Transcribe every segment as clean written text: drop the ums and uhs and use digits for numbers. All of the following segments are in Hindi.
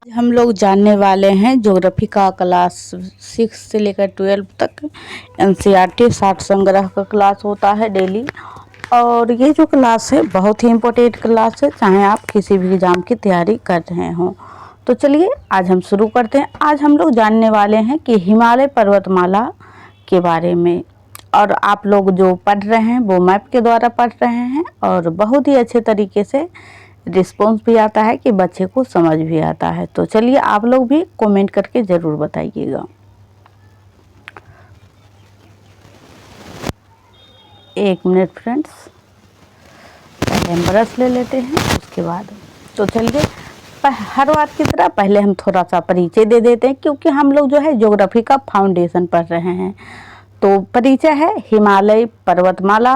हम लोग जानने वाले हैं ज्योग्राफी का क्लास 6 से लेकर 12 तक एनसीईआरटी साठ संग्रह का क्लास होता है डेली। और ये जो क्लास है बहुत ही इम्पोर्टेंट क्लास है, चाहे आप किसी भी एग्ज़ाम की तैयारी कर रहे हों। तो चलिए आज हम शुरू करते हैं। आज हम लोग जानने वाले हैं कि हिमालय पर्वतमाला के बारे में। और आप लोग जो पढ़ रहे हैं वो मैप के द्वारा पढ़ रहे हैं और बहुत ही अच्छे तरीके से रिस्पॉन्स भी आता है कि बच्चे को समझ भी आता है। तो चलिए आप लोग भी कमेंट करके ज़रूर बताइएगा। एक मिनट फ्रेंड्स, पहले हम ब्रश ले लेते हैं उसके बाद। तो चलिए हर बार की तरह पहले हम थोड़ा सा परिचय दे देते हैं, क्योंकि हम लोग जो है ज्योग्राफी का फाउंडेशन पढ़ रहे हैं। तो परिचय है, हिमालय पर्वतमाला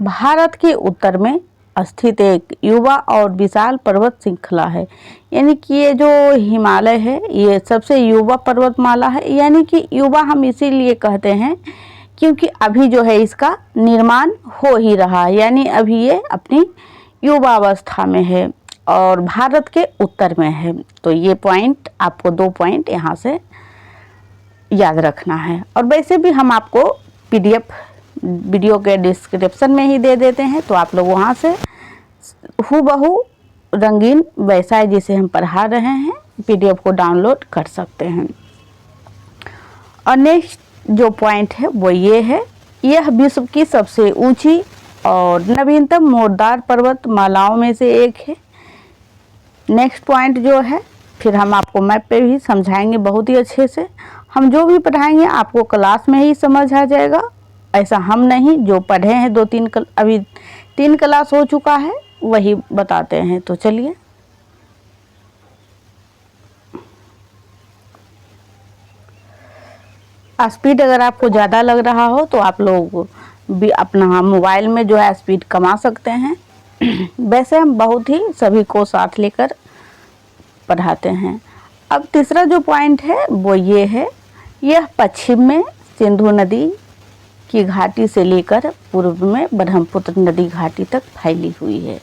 भारत के उत्तर में स्थित एक युवा और विशाल पर्वत श्रृंखला है। यानी कि ये जो हिमालय है ये सबसे युवा पर्वतमाला है। यानी कि युवा हम इसीलिए कहते हैं क्योंकि अभी जो है इसका निर्माण हो ही रहा है, यानी अभी ये अपनी युवावस्था में है और भारत के उत्तर में है। तो ये पॉइंट आपको 2 पॉइंट यहाँ से याद रखना है। और वैसे भी हम आपको पीडीएफ वीडियो के डिस्क्रिप्शन में ही दे देते हैं, तो आप लोग वहाँ से हूबहू रंगीन वैसा है जिसे हम पढ़ा रहे हैं पीडीएफ को डाउनलोड कर सकते हैं। और नेक्स्ट जो पॉइंट है वो ये है, यह विश्व की सबसे ऊंची और नवीनतम मोरदार पर्वतमालाओं में से एक है। नेक्स्ट पॉइंट जो है फिर हम आपको मैप पे भी समझाएंगे बहुत ही अच्छे से। हम जो भी पढ़ाएंगे आपको क्लास में ही समझ आ जाएगा, ऐसा हम नहीं जो पढ़े हैं 2-3 अभी 3 क्लास हो चुका है वही बताते हैं। तो चलिए स्पीड अगर आपको ज़्यादा लग रहा हो तो आप लोग भी अपना मोबाइल में जो है स्पीड कमा सकते हैं। वैसे हम बहुत ही सभी को साथ लेकर पढ़ाते हैं। अब तीसरा जो पॉइंट है वो ये है, यह पश्चिम में सिंधु नदी की घाटी से लेकर पूर्व में ब्रह्मपुत्र नदी घाटी तक फैली हुई है।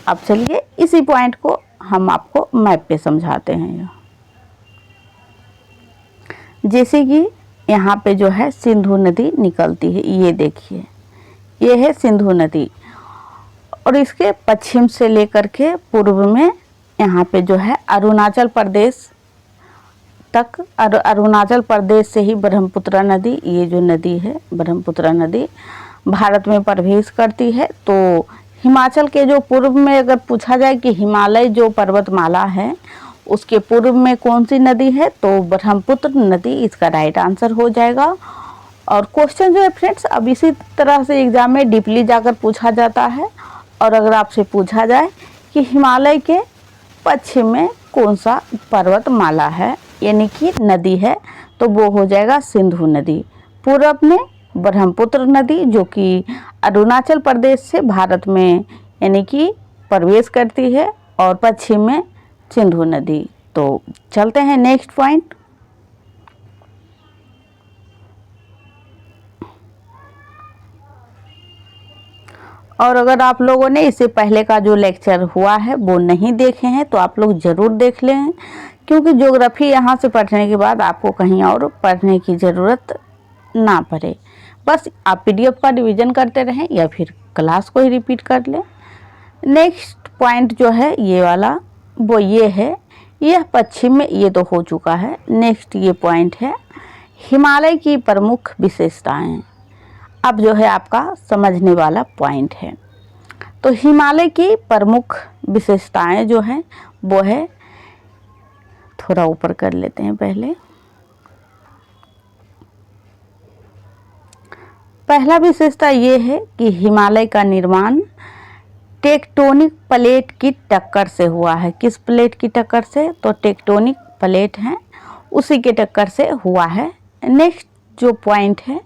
अब चलिए इसी पॉइंट को हम आपको मैप पे समझाते हैं। जैसे कि यहाँ पे जो है सिंधु नदी निकलती है, ये देखिए ये है सिंधु नदी। और इसके पश्चिम से लेकर के पूर्व में यहाँ पे जो है अरुणाचल प्रदेश तक, अरुणाचल प्रदेश से ही ब्रह्मपुत्र नदी, ये जो नदी है ब्रह्मपुत्र नदी भारत में प्रवेश करती है। तो हिमाचल के जो पूर्व में अगर पूछा जाए कि हिमालय जो पर्वतमाला है उसके पूर्व में कौन सी नदी है, तो ब्रह्मपुत्र नदी इसका राइट आंसर हो जाएगा। और क्वेश्चन जो है फ्रेंड्स अब इसी तरह से एग्जाम में डीपली जाकर पूछा जाता है। और अगर आपसे पूछा जाए कि हिमालय के पश्चिम में कौन सा पर्वतमाला है यानी कि नदी है, तो वो हो जाएगा सिंधु नदी। पूर्व में ब्रह्मपुत्र नदी जो कि अरुणाचल प्रदेश से भारत में यानी कि प्रवेश करती है, और पश्चिम में सिंधु नदी। तो चलते हैं नेक्स्ट पॉइंट। और अगर आप लोगों ने इससे पहले का जो लेक्चर हुआ है वो नहीं देखे हैं तो आप लोग ज़रूर देख लें, क्योंकि ज्योग्राफी यहाँ से पढ़ने के बाद आपको कहीं और पढ़ने की ज़रूरत ना पड़े। बस आप पीडीएफ का रिवीजन करते रहें या फिर क्लास को ही रिपीट कर लें। नेक्स्ट पॉइंट जो है ये वाला वो ये है, यह पश्चिम में, ये तो हो चुका है। नेक्स्ट ये पॉइंट है हिमालय की प्रमुख विशेषताएं। अब जो है आपका समझने वाला पॉइंट है। तो हिमालय की प्रमुख विशेषताएं जो हैं वो है, थोड़ा ऊपर कर लेते हैं पहले। पहला विशेषता ये है कि हिमालय का निर्माण टेक्टोनिक प्लेट की टक्कर से हुआ है। किस प्लेट की टक्कर से? तो टेक्टोनिक प्लेट हैं उसी के टक्कर से हुआ है। नेक्स्ट जो पॉइंट है,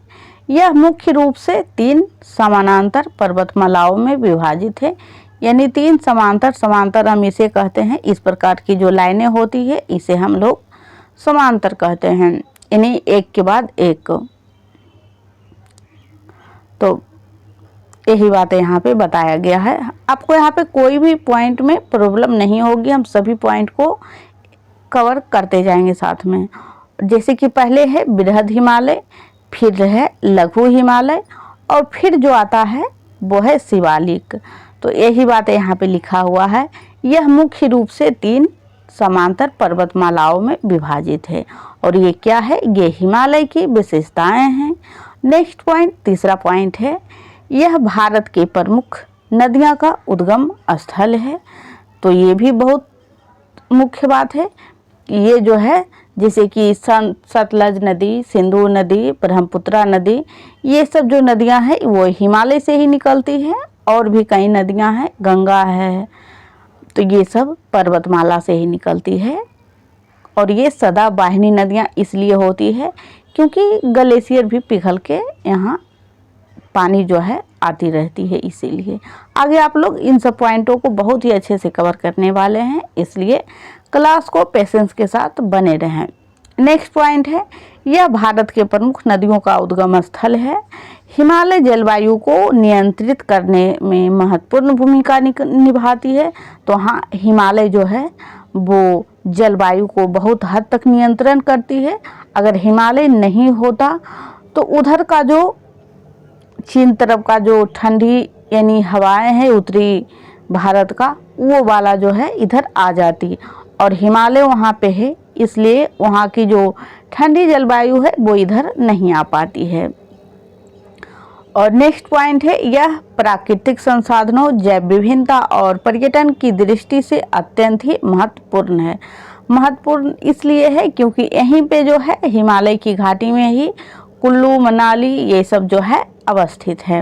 यह मुख्य रूप से 3 समानांतर पर्वतमालाओं में विभाजित है। यानी 3 समांतर हम इसे कहते हैं। इस प्रकार की जो लाइनें होती है इसे हम लोग समांतर कहते हैं, यानी एक के बाद एक। तो यही बातें यहाँ पे बताया गया है। आपको यहाँ पे कोई भी पॉइंट में प्रॉब्लम नहीं होगी, हम सभी पॉइंट को कवर करते जाएंगे साथ में। जैसे कि पहले है बृहद हिमालय, फिर है लघु हिमालय, और फिर जो आता है वो है शिवालिक। तो यही बात यहाँ पे लिखा हुआ है। यह मुख्य रूप से 3 समांतर पर्वतमालाओं में विभाजित है। और ये क्या है? ये हिमालय की विशेषताएं हैं। नेक्स्ट पॉइंट, तीसरा पॉइंट है, यह भारत के प्रमुख नदियां का उद्गम स्थल है। तो ये भी बहुत मुख्य बात है। ये जो है जैसे कि सतलज नदी, सिंधु नदी, ब्रह्मपुत्र नदी, ये सब जो नदियां हैं वो हिमालय से ही निकलती है। और भी कई नदियां हैं, गंगा है, तो ये सब पर्वतमाला से ही निकलती है। और ये सदाबाहिनी नदियां इसलिए होती है क्योंकि ग्लेशियर भी पिघल के यहाँ पानी जो है आती रहती है, इसीलिए। आगे आप लोग इन सब पॉइंटों को बहुत ही अच्छे से कवर करने वाले हैं, इसलिए क्लास को पेशेंस के साथ बने रहें। नेक्स्ट पॉइंट है, यह भारत के प्रमुख नदियों का उद्गम स्थल है। हिमालय जलवायु को नियंत्रित करने में महत्वपूर्ण भूमिका निभाती है। तो हाँ, हिमालय जो है वो जलवायु को बहुत हद तक नियंत्रण करती है। अगर हिमालय नहीं होता तो उधर का जो चीन तरफ का जो ठंडी यानी हवाएं हैं उत्तरी भारत का, वो वाला जो है इधर आ जाती, और हिमालय वहाँ पे है, इसलिए वहाँ की जो ठंडी जलवायु है वो इधर नहीं आ पाती है। और नेक्स्ट पॉइंट है, यह प्राकृतिक संसाधनों, जैव विभिन्नता और पर्यटन की दृष्टि से अत्यंत ही महत्वपूर्ण है। महत्वपूर्ण इसलिए है क्योंकि यहीं पे जो है हिमालय की घाटी में ही कुल्लू मनाली ये सब जो है अवस्थित है।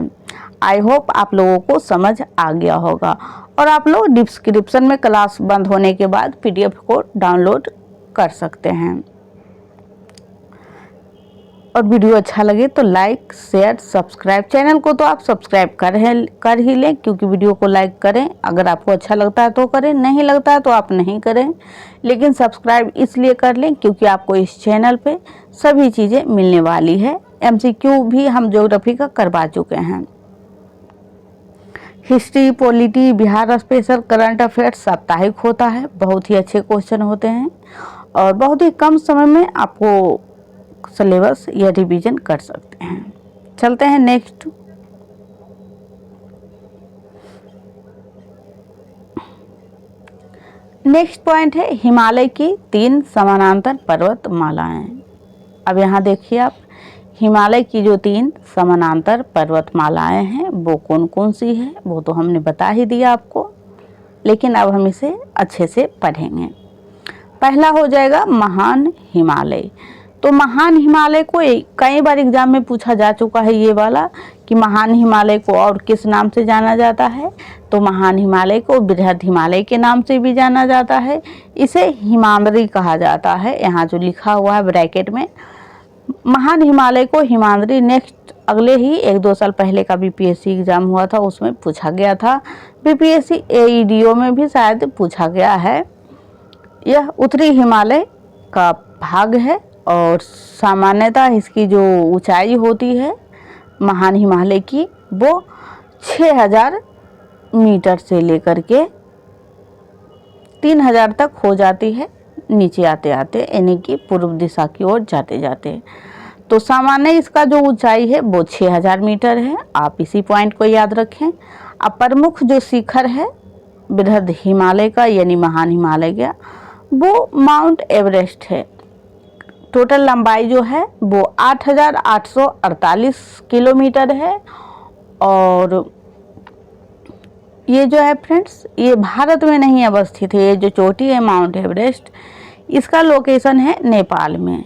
आई होप आप लोगों को समझ आ गया होगा। और आप लोग डिस्क्रिप्शन में क्लास बंद होने के बाद PDF को डाउनलोड कर सकते हैं। और वीडियो अच्छा लगे तो लाइक, शेयर, सब्सक्राइब, चैनल को तो आप सब्सक्राइब कर ही लें, क्योंकि वीडियो को लाइक करें। अगर आपको अच्छा लगता है तो करें, नहीं लगता है तो आप नहीं करें, लेकिन सब्सक्राइब इसलिए कर लें क्योंकि आपको इस चैनल पे सभी चीज़ें मिलने वाली है। MCQ भी हम ज्योग्राफी का करवा चुके हैं। History, polity, Bihar special, current affairs साप्ताहिक होता है। बहुत ही अच्छे क्वेश्चन होते हैं और बहुत ही कम समय में आपको सिलेबस या रिवीजन कर सकते हैं। चलते हैं नेक्स्ट। नेक्स्ट पॉइंट है, हिमालय की 3 समानांतर पर्वतमालाएं। अब यहाँ देखिए आप, हिमालय की जो 3 समानांतर पर्वतमालाएं हैं वो कौन कौन सी है वो तो हमने बता ही दिया आपको, लेकिन अब हम इसे अच्छे से पढ़ेंगे। पहला हो जाएगा महान हिमालय। तो महान हिमालय को कई बार एग्जाम में पूछा जा चुका है ये वाला, कि महान हिमालय को और किस नाम से जाना जाता है। तो महान हिमालय को बृहद हिमालय के नाम से भी जाना जाता है। इसे हिमाद्री कहा जाता है। यहाँ जो लिखा हुआ है ब्रैकेट में, महान हिमालय को हिमाद्री। नेक्स्ट अगले ही 1-2 साल पहले का BPSC एग्जाम हुआ था, उसमें पूछा गया था। BPSC AEDO में भी शायद पूछा गया है। यह उत्तरी हिमालय का भाग है और सामान्यतः इसकी जो ऊंचाई होती है महान हिमालय की वो 6000 मीटर से लेकर के 3000 तक हो जाती है नीचे आते आते, यानी कि पूर्व दिशा की ओर जाते जाते। तो सामान्य इसका जो ऊंचाई है वो 6000 मीटर है। आप इसी पॉइंट को याद रखें। अब प्रमुख जो शिखर है बृहद हिमालय का यानी महान हिमालय का, वो माउंट एवरेस्ट है। टोटल लंबाई जो है वो 8848 किलोमीटर है। और ये जो है फ्रेंड्स, ये भारत में नहीं अवस्थित है। ये जो चोटी है माउंट एवरेस्ट, इसका लोकेशन है नेपाल में।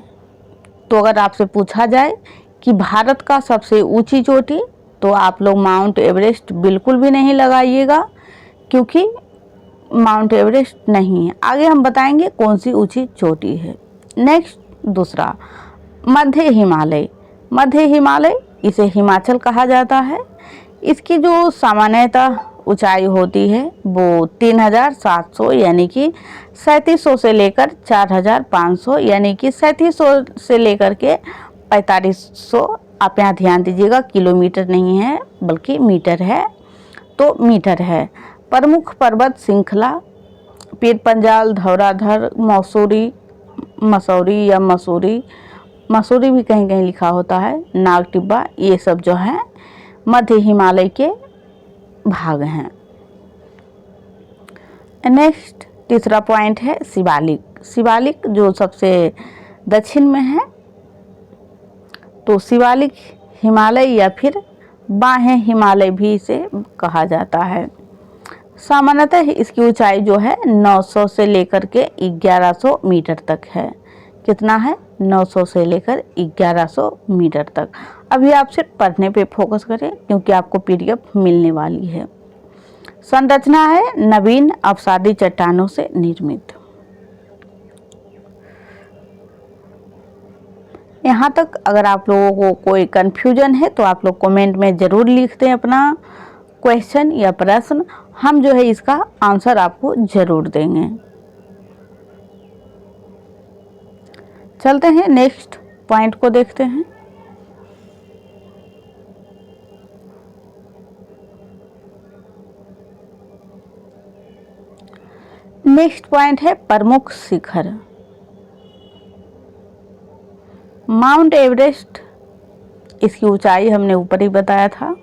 तो अगर आपसे पूछा जाए कि भारत का सबसे ऊंची चोटी, तो आप लोग माउंट एवरेस्ट बिल्कुल भी नहीं लगाइएगा, क्योंकि माउंट एवरेस्ट नहीं है। आगे हम बताएंगे कौन सी ऊंची चोटी है। नेक्स्ट दूसरा, मध्य हिमालय। मध्य हिमालय इसे हिमाचल कहा जाता है। इसकी जो सामान्यतः ऊंचाई होती है वो 3700 यानी कि 3700 से लेकर 4500 यानी कि 3700 से लेकर के 4500। आप यहाँ ध्यान दीजिएगा, किलोमीटर नहीं है बल्कि मीटर है, तो मीटर है। प्रमुख पर्वत श्रृंखला पीर पंजाल, धौराधर, मसूरी या मसूरी भी कहीं कहीं लिखा होता है, नाग टिब्बा, ये सब जो है मध्य हिमालय के भाग हैं। नेक्स्ट तीसरा पॉइंट है शिवालिक। शिवालिक जो सबसे दक्षिण में है, तो शिवालिक हिमालय या फिर बाह्य हिमालय भी इसे कहा जाता है। सामान्यतः इसकी ऊंचाई जो है 900 से लेकर के 1100 मीटर तक है। कितना है? 900 से लेकर 1100 मीटर तक। अभी आप सिर्फ पढ़ने पे फोकस करें क्योंकि आपको पीडीएफ मिलने वाली है। संरचना है नवीन अवसादी चट्टानों से निर्मित। यहाँ तक अगर आप लोगों को कोई कन्फ्यूजन है तो आप लोग कमेंट में ज़रूर लिख दें अपना क्वेश्चन या प्रश्न, हम जो है इसका आंसर आपको ज़रूर देंगे। चलते हैं नेक्स्ट पॉइंट को देखते हैं। नेक्स्ट पॉइंट है प्रमुख शिखर। माउंट एवरेस्ट, इसकी ऊंचाई हमने ऊपर ही बताया था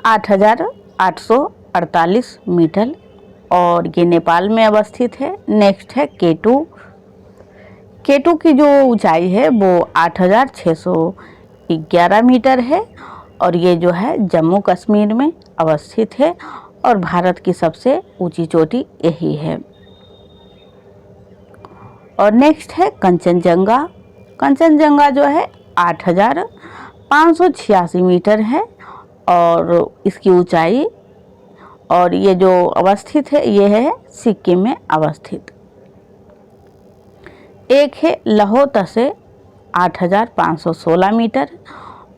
8,848 मीटर और ये नेपाल में अवस्थित है। नेक्स्ट है केटू। केटू की जो ऊंचाई है वो 8,611 मीटर है और ये जो है जम्मू कश्मीर में अवस्थित है और भारत की सबसे ऊंची चोटी यही है। और नेक्स्ट है कंचनजंगा। कंचनजंगा जो है 8,586 मीटर है और इसकी ऊंचाई, और ये जो अवस्थित है ये है सिक्किम में अवस्थित। एक है लहोतसे 8,516 मीटर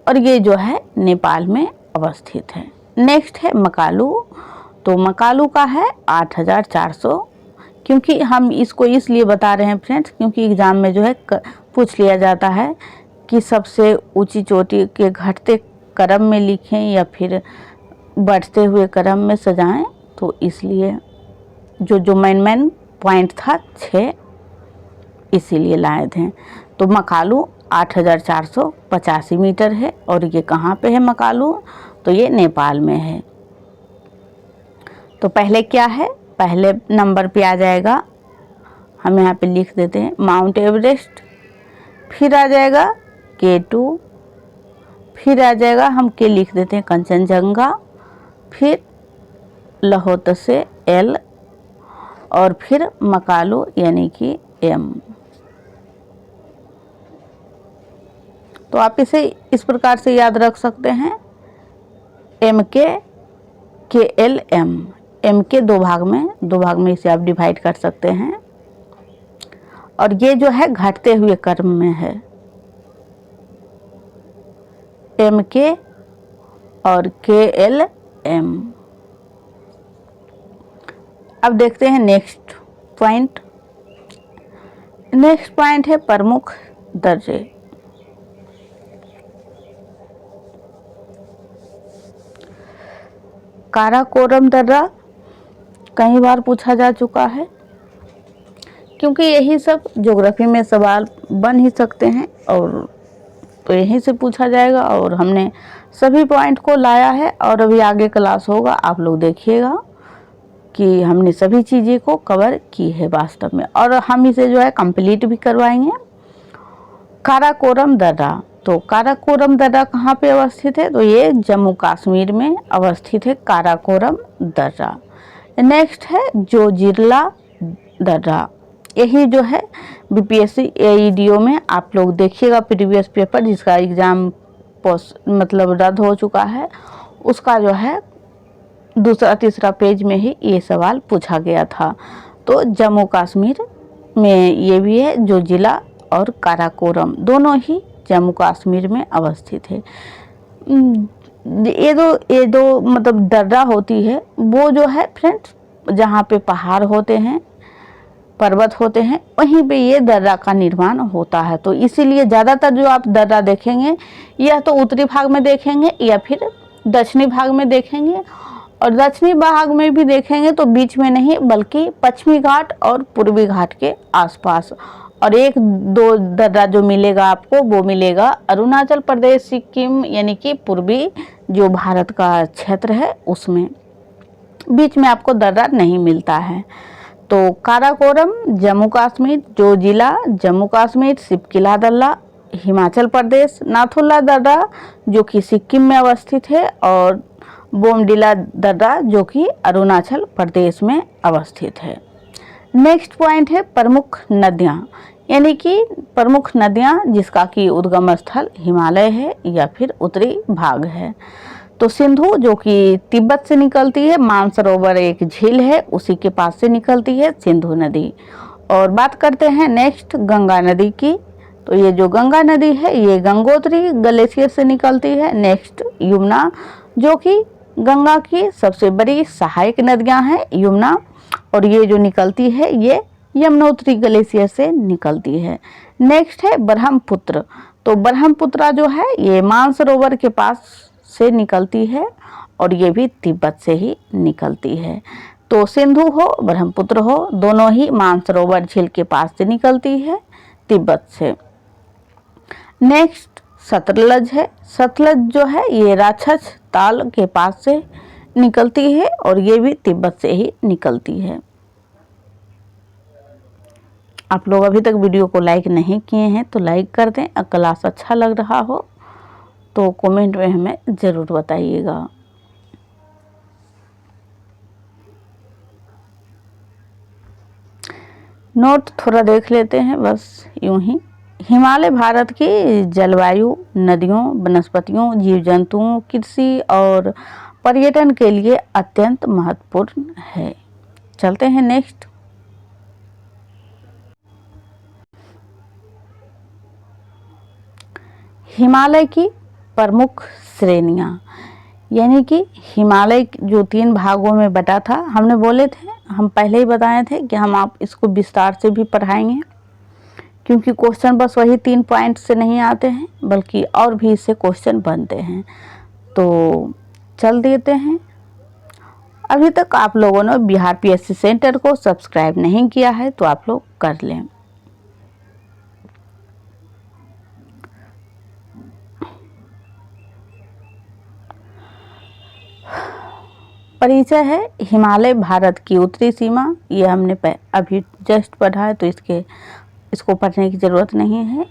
और ये जो है नेपाल में अवस्थित है। नेक्स्ट है मकालू। तो मकालू का है 8,400। क्योंकि हम इसको इसलिए बता रहे हैं फ्रेंड्स क्योंकि एग्ज़ाम में जो है पूछ लिया जाता है कि सबसे ऊंची चोटी के घटते क्रम में लिखें या फिर बढ़ते हुए क्रम में सजाएं, तो इसलिए जो मेन पॉइंट था 6 इसीलिए लाए थे। तो मकालू 8,485 मीटर है और ये कहाँ पे है मकालू? तो ये नेपाल में है। तो पहले क्या है? पहले नंबर पे आ जाएगा, हम यहाँ पे लिख देते हैं माउंट एवरेस्ट, फिर आ जाएगा केटू, फिर आ जाएगा हम के लिख देते हैं कंचनजंगा, फिर लहोतसे एल और फिर मकालू यानी कि एम। तो आप इसे इस प्रकार से याद रख सकते हैं के एल एम के दो भाग में इसे आप डिवाइड कर सकते हैं और ये जो है घटते हुए क्रम में है एम के और के एल एम। अब देखते हैं नेक्स्ट पॉइंट। नेक्स्ट पॉइंट है प्रमुख दर्जे। काराकोरम दर्रा कई बार पूछा जा चुका है क्योंकि यही सब ज्योग्राफी में सवाल बन ही सकते हैं और तो यहीं से पूछा जाएगा और हमने सभी पॉइंट को लाया है और अभी आगे क्लास होगा, आप लोग देखिएगा कि हमने सभी चीज़ें को कवर की है वास्तव में और हम इसे जो है कंप्लीट भी करवाएंगे। काराकोरम दर्रा, तो काराकोरम दर्रा कहाँ पे अवस्थित है? तो ये जम्मू कश्मीर में अवस्थित है काराकोरम दर्रा। नेक्स्ट है जोजिला दर्रा, यही जो है बीपीएससी एईडीओ में आप लोग देखिएगा प्रीवियस पेपर जिसका एग्ज़ाम मतलब रद्द हो चुका है, उसका जो है दूसरा तीसरा पेज में ही ये सवाल पूछा गया था। तो जम्मू कश्मीर में ये भी है जो जिला और काराकोरम दोनों ही जम्मू कश्मीर में अवस्थित है। ये दो मतलब दर्रा होती है वो जो है फ्रेंड्स जहाँ पे पहाड़ होते हैं, पर्वत होते हैं, वहीं पे ये दर्रा का निर्माण होता है। तो इसीलिए ज़्यादातर जो आप दर्रा देखेंगे या तो उत्तरी भाग में देखेंगे या फिर दक्षिणी भाग में देखेंगे और दक्षिणी भाग में भी देखेंगे तो बीच में नहीं बल्कि पश्चिमी घाट और पूर्वी घाट के आसपास। और एक दो दर्रा जो मिलेगा आपको वो मिलेगा अरुणाचल प्रदेश, सिक्किम यानी कि पूर्वी जो भारत का क्षेत्र है उसमें। बीच में आपको दर्रा नहीं मिलता है। तो काराकोरम जम्मू कश्मीर, जो जिला जम्मू कश्मीर, सिपकिला दर्रा हिमाचल प्रदेश, नाथुला दर्रा जो कि सिक्किम में अवस्थित है, और बोमडिला दर्रा जो कि अरुणाचल प्रदेश में अवस्थित है। नेक्स्ट पॉइंट है प्रमुख नदियाँ, यानी कि प्रमुख नदियाँ जिसका कि उद्गम स्थल हिमालय है या फिर उत्तरी भाग है। तो सिंधु जो कि तिब्बत से निकलती है, मानसरोवर एक झील है उसी के पास से निकलती है सिंधु नदी। और बात करते हैं नेक्स्ट गंगा नदी की। तो ये जो गंगा नदी है ये गंगोत्री ग्लेशियर से निकलती है। नेक्स्ट यमुना जो कि गंगा की सबसे बड़ी सहायक नदियां हैं यमुना, और ये जो निकलती है ये यमुनोत्री ग्लेशियर से निकलती है। नेक्स्ट है ब्रह्मपुत्र। तो ब्रह्मपुत्रा जो है ये मानसरोवर के पास से निकलती है और ये भी तिब्बत से ही निकलती है। तो सिंधु हो ब्रह्मपुत्र हो दोनों ही मानसरोवर झील के पास से निकलती है तिब्बत से। नेक्स्ट सतलज है। सतलज जो है ये राक्षस ताल के पास से निकलती है और ये भी तिब्बत से ही निकलती है। आप लोग अभी तक वीडियो को लाइक नहीं किए हैं तो लाइक कर दें। अगर क्लास अच्छा लग रहा हो तो कमेंट में हमें ज़रूर बताइएगा। नोट थोड़ा देख लेते हैं बस यूं ही। हिमालय भारत की जलवायु, नदियों, वनस्पतियों, जीव जंतुओं, कृषि और पर्यटन के लिए अत्यंत महत्वपूर्ण है। चलते हैं नेक्स्ट। हिमालय की प्रमुख श्रेणियाँ, यानी कि हिमालय जो 3 भागों में बटा था, हमने बोले थे, हम पहले ही बताए थे कि हम आप इसको विस्तार से भी पढ़ाएंगे, क्योंकि क्वेश्चन बस वही 3 पॉइंट से नहीं आते हैं बल्कि और भी इससे क्वेश्चन बनते हैं। तो चल देते हैं। अभी तक आप लोगों ने बिहार पीएससी सेंटर को सब्सक्राइब नहीं किया है तो आप लोग कर लें। परिचय है हिमालय भारत की उत्तरी सीमा। ये हमने अभी जस्ट पढ़ा है तो इसको पढ़ने की ज़रूरत नहीं है।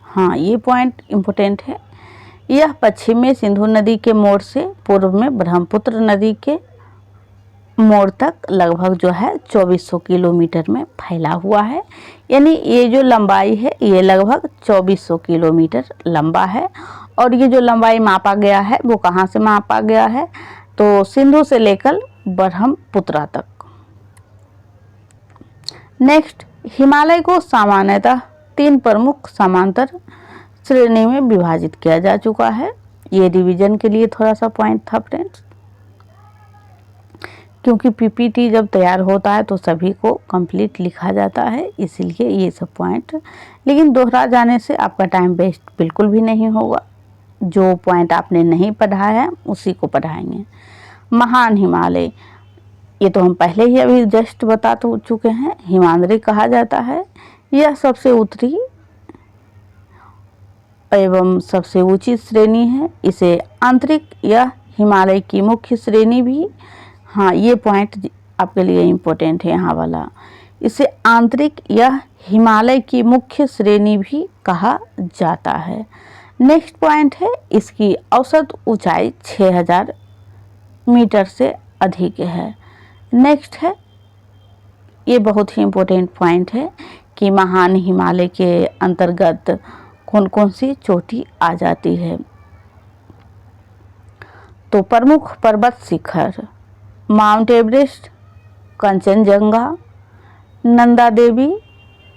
हाँ, ये पॉइंट इम्पोर्टेंट है। यह पश्चिम में सिंधु नदी के मोड़ से पूर्व में ब्रह्मपुत्र नदी के मोड़ तक लगभग जो है 2400 किलोमीटर में फैला हुआ है। यानी ये जो लंबाई है ये लगभग 2400 किलोमीटर लंबा है। और ये जो लंबाई मापा गया है वो कहाँ से मापा गया है? तो सिंधु से लेकर ब्रह्मपुत्रा तक। नेक्स्ट, हिमालय को सामान्यतः 3 प्रमुख समांतर श्रेणी में विभाजित किया जा चुका है। ये रिवीजन के लिए थोड़ा सा पॉइंट था फ्रेंड्स, क्योंकि पीपीटी जब तैयार होता है तो सभी को कंप्लीट लिखा जाता है, इसीलिए ये सब पॉइंट। लेकिन दोहरा जाने से आपका टाइम वेस्ट बिल्कुल भी नहीं होगा। जो पॉइंट आपने नहीं पढ़ा है उसी को पढ़ाएंगे। महान हिमालय, ये तो हम पहले ही अभी जस्ट बता तो चुके हैं, हिमाद्री कहा जाता है। यह सबसे उत्तरी एवं सबसे ऊंची श्रेणी है। इसे आंतरिक या हिमालय की मुख्य श्रेणी भी, हाँ ये पॉइंट आपके लिए इम्पोर्टेंट है यहाँ वाला, इसे आंतरिक या हिमालय की मुख्य श्रेणी भी कहा जाता है। नेक्स्ट पॉइंट है, इसकी औसत ऊंचाई 6000 मीटर से अधिक है। नेक्स्ट है, ये बहुत ही इम्पोर्टेंट पॉइंट है कि महान हिमालय के अंतर्गत कौन कौन सी चोटी आ जाती है। तो प्रमुख पर्वत शिखर माउंट एवरेस्ट, कंचनजंगा, नंदा देवी,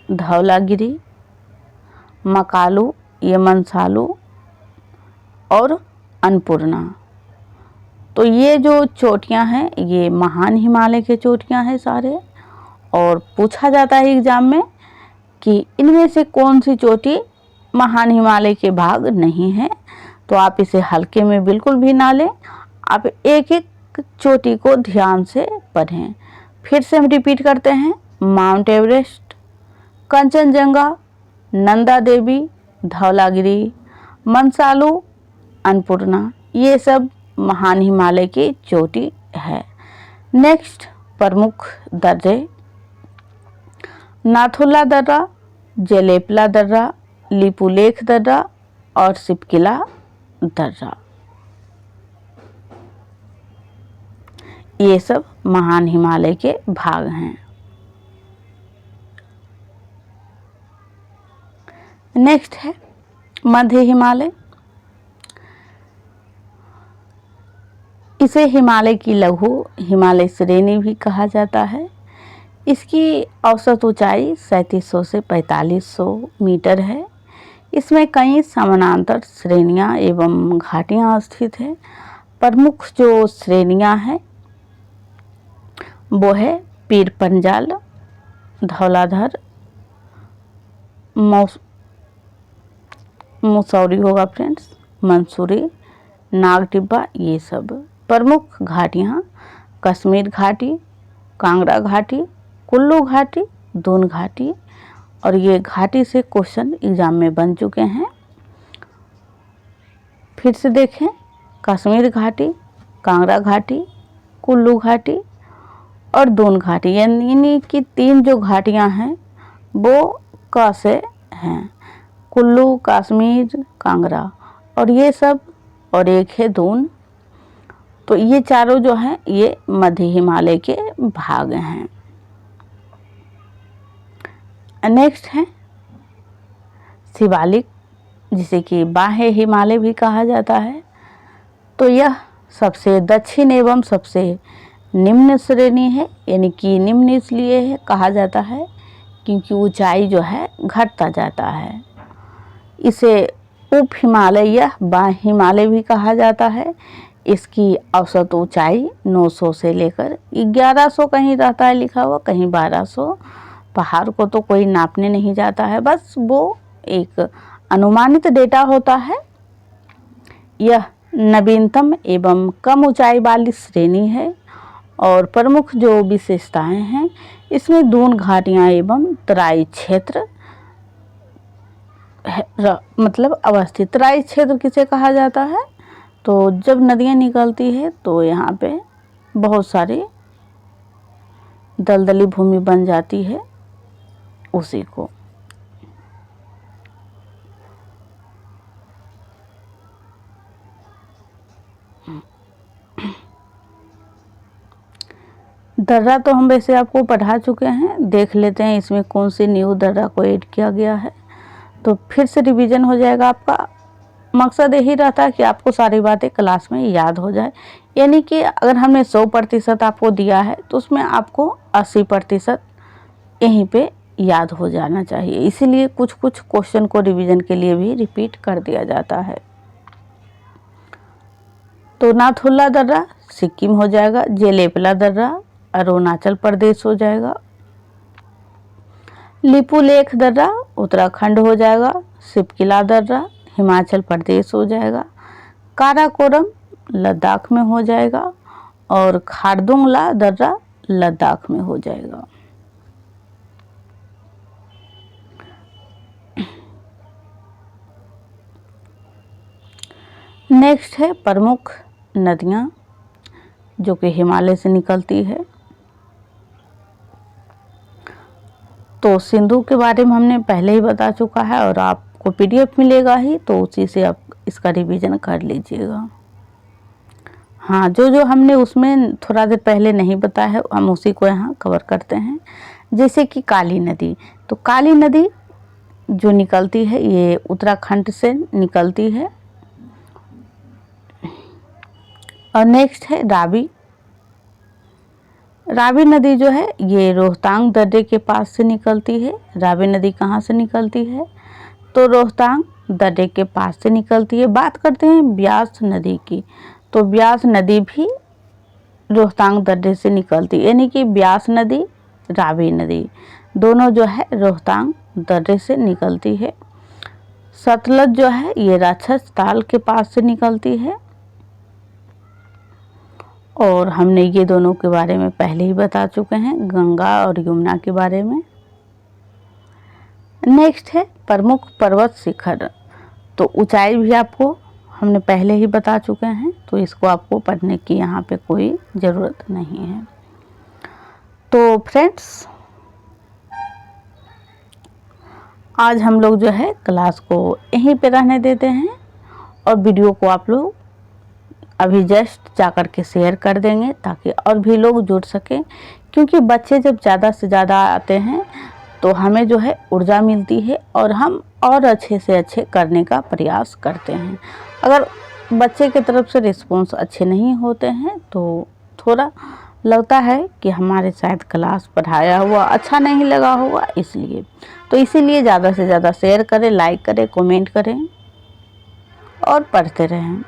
धौलागिरी, मकालू, यमनसालू और अन्नपूर्णा। तो ये जो चोटियां हैं ये महान हिमालय के चोटियां हैं सारे। और पूछा जाता है एग्जाम में कि इनमें से कौन सी चोटी महान हिमालय के भाग नहीं है। तो आप इसे हल्के में बिल्कुल भी ना लें, आप एक एक एक चोटी को ध्यान से पढ़ें। फिर से हम रिपीट करते हैं, माउंट एवरेस्ट, कंचनजंगा, नंदा देवी, धौलागिरी, मंसालू, अन्नपूर्णा, ये सब महान हिमालय की चोटी है। नेक्स्ट, प्रमुख दर्रे, नाथुला दर्रा, जेलेपला दर्रा, लिपुलेख दर्रा और सिपकिला दर्रा, ये सब महान हिमालय के भाग हैं। नेक्स्ट है मध्य हिमालय। इसे हिमालय की लघु हिमालय श्रेणी भी कहा जाता है। इसकी औसत ऊंचाई 3700 से 4500 मीटर है। इसमें कई समानांतर श्रेणियां एवं घाटियां स्थित है। प्रमुख जो श्रेणियां हैं वो है पीर पंजाल, धौलाधर, मुसौरी होगा फ्रेंड्स, मंसूरी, नाग टिब्बा, ये सब। प्रमुख घाटियाँ कश्मीर घाटी, कांगड़ा घाटी, कुल्लू घाटी, दून घाटी, और ये घाटी से क्वेश्चन एग्जाम में बन चुके हैं। फिर से देखें, कश्मीर घाटी, कांगड़ा घाटी, कुल्लू घाटी और दून घाटी, यानी कि 3 जो घाटियां हैं वो क से हैं, कुल्लू, कश्मीर, कांगड़ा और ये सब, और एक है दून। तो ये चारों जो हैं ये मध्य हिमालय के भाग हैं। नेक्स्ट है शिवालिक, जिसे कि बाह्य हिमालय भी कहा जाता है। तो यह सबसे दक्षिण एवं सबसे निम्न श्रेणी है, यानी कि निम्न इसलिए है कहा जाता है क्योंकि ऊंचाई जो है घटता जाता है। इसे उप हिमालय या बाह्य हिमालय भी कहा जाता है। इसकी औसत ऊंचाई 900 से लेकर 1100 कहीं रहता है लिखा हुआ, कहीं 1200। पहाड़ को तो कोई नापने नहीं जाता है, बस वो एक अनुमानित डेटा होता है। यह नवीनतम एवं कम ऊंचाई वाली श्रेणी है और प्रमुख जो विशेषताएं हैं इसमें दून घाटियां एवं तराई क्षेत्र मतलब अवस्थित। तराई क्षेत्र किसे कहा जाता है? तो जब नदियां निकलती है तो यहाँ पे बहुत सारी दलदली भूमि बन जाती है, उसी को। दर्रा तो हम वैसे आपको पढ़ा चुके हैं, देख लेते हैं इसमें कौन सी न्यू दर्रा को ऐड किया गया है, तो फिर से रिवीजन हो जाएगा। आपका मकसद यही रहता है कि आपको सारी बातें क्लास में याद हो जाए, यानी कि अगर हमने 100% आपको दिया है तो उसमें आपको 80% यहीं पे याद हो जाना चाहिए। इसीलिए कुछ कुछ क्वेश्चन को रिवीजन के लिए भी रिपीट कर दिया जाता है। तो नाथुला दर्रा सिक्किम हो जाएगा, जेलेपला दर्रा अरुणाचल प्रदेश हो जाएगा, लिपुलेख दर्रा उत्तराखंड हो जाएगा, सिपकिला दर्रा हिमाचल प्रदेश हो जाएगा, काराकोरम लद्दाख में हो जाएगा और खारदुंगला दर्रा लद्दाख में हो जाएगा। नेक्स्ट है प्रमुख नदियाँ जो कि हिमालय से निकलती है। तो सिंधु के बारे में हमने पहले ही बता चुका है और आपको पीडीएफ मिलेगा ही, तो उसी से आप इसका रिवीजन कर लीजिएगा। हाँ, जो जो हमने उसमें थोड़ा देर पहले नहीं बताया है हम उसी को यहाँ कवर करते हैं। जैसे कि काली नदी, तो काली नदी जो निकलती है ये उत्तराखंड से निकलती है। और नेक्स्ट है रावी। रावी नदी जो है ये रोहतांग दर्रे के पास से निकलती है। रावी नदी कहाँ से निकलती है? तो रोहतांग दर्रे के पास से निकलती है। बात करते हैं ब्यास नदी की, तो ब्यास नदी भी रोहतांग दर्रे से निकलती है, यानी कि ब्यास नदी रावी नदी दोनों जो है रोहतांग दर्रे से निकलती है। सतलज जो है ये राक्षस ताल के पास से निकलती है और हमने ये दोनों के बारे में पहले ही बता चुके हैं, गंगा और यमुना के बारे में। नेक्स्ट है प्रमुख पर्वत शिखर। तो ऊंचाई भी आपको हमने पहले ही बता चुके हैं, तो इसको आपको पढ़ने की यहाँ पे कोई ज़रूरत नहीं है। तो फ्रेंड्स, आज हम लोग जो है क्लास को यहीं पे रहने देते हैं और वीडियो को आप लोग अभी जस्ट जा कर के शेयर कर देंगे ताकि और भी लोग जुड़ सकें, क्योंकि बच्चे जब ज़्यादा से ज़्यादा आते हैं तो हमें जो है ऊर्जा मिलती है और हम और अच्छे से अच्छे करने का प्रयास करते हैं। अगर बच्चे की तरफ से रिस्पॉन्स अच्छे नहीं होते हैं तो थोड़ा लगता है कि हमारे शायद क्लास पढ़ाया हुआ अच्छा नहीं लगा होगा, इसलिए तो इसीलिए ज़्यादा से ज़्यादा शेयर करें, लाइक करें, कमेंट करें और पढ़ते रहें।